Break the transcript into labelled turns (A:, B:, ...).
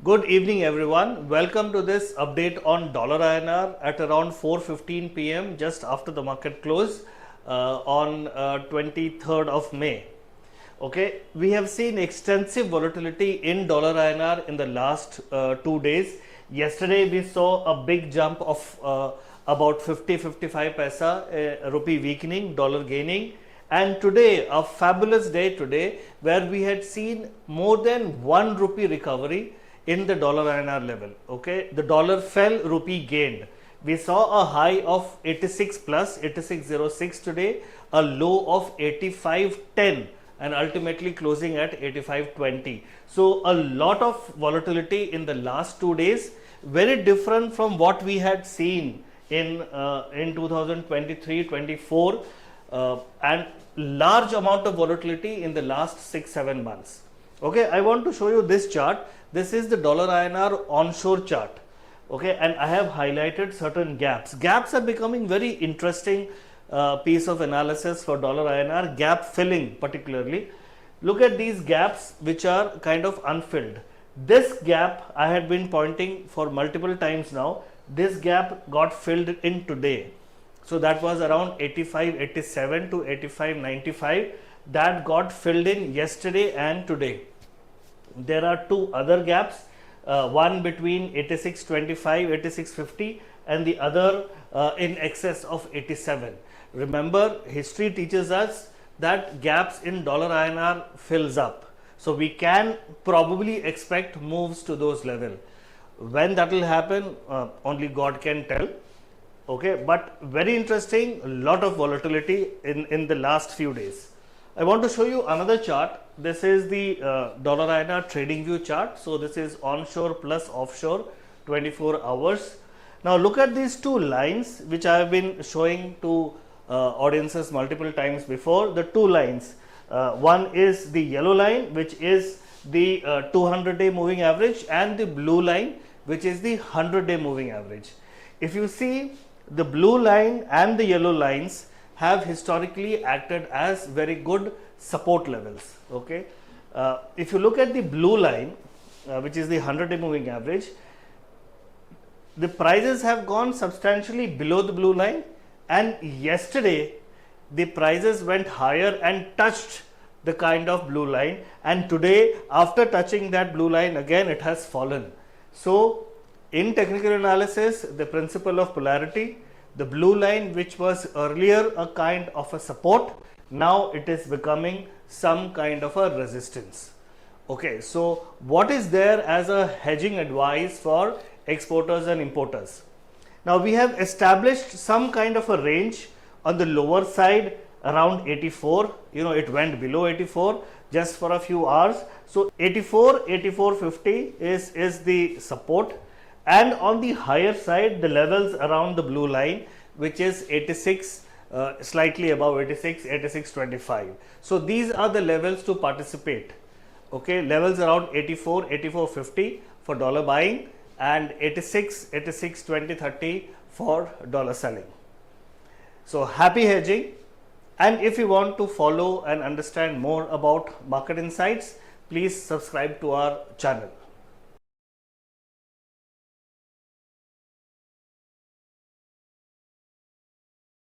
A: Good evening everyone. Welcome to this update on dollar INR at around 4:15 p.m. just after the market close on 23rd of May. Okay, we have seen extensive volatility in dollar INR in the last 2 days. Yesterday we saw a big jump of about 50-55 paisa, rupee weakening, dollar gaining. And today, a fabulous day today, where we had seen more than 1 rupee recovery in the dollar INR level. Okay, the dollar fell, rupee gained. We saw a high of 86 plus 86.06 today, a low of 85.10 and ultimately closing at 85.20. So a lot of volatility in the last 2 days, very different from what we had seen in 2023-24 and large amount of volatility in the last 6-7 months. Okay, I want to show you this chart. This is the dollar INR onshore chart. Okay, and I have highlighted certain gaps. Gaps are becoming very interesting piece of analysis for dollar INR, gap filling particularly. Look at these gaps which are kind of unfilled. This gap I had been pointing for multiple times now. This gap got filled in today. So that was around 85.87 to 85.95. That got filled in yesterday and today. There are two other gaps, one between 86.25, 86.50 and the other in excess of 87. Remember, history teaches us that gaps in dollar INR fills up. So we can probably expect moves to those levels. When that will happen, only God can tell. Okay, but very interesting, a lot of volatility in the last few days. I want to show you another chart. This is the dollar INR trading view chart. So this is onshore plus offshore 24 hours. Now look at these two lines which I have been showing to audiences multiple times before. The two lines, one is the yellow line which is the 200-day moving average and the blue line which is the 100-day moving average. If you see, the blue line and the yellow lines have historically acted as very good support levels. Okay, if you look at the blue line, which is the 100-day moving average, the prices have gone substantially below the blue line, and yesterday the prices went higher and touched the kind of blue line, and today after touching that blue line again it has fallen. So in technical analysis, the principle of polarity, the blue line which was earlier a kind of a support, now it is becoming some kind of a resistance. Okay, so what is there as a hedging advice for exporters and importers? Now we have established some kind of a range on the lower side around 84. You know, it went below 84 just for a few hours. So 84, 84.50 is the support. And on the higher side, the levels around the blue line, which is 86, slightly above 86, 86.25. So these are the levels to participate. Okay, levels around 84, 84.50 for dollar buying and 86, 86.20, 30 for dollar selling. So happy hedging. And if you want to follow and understand more about market insights, please subscribe to our channel.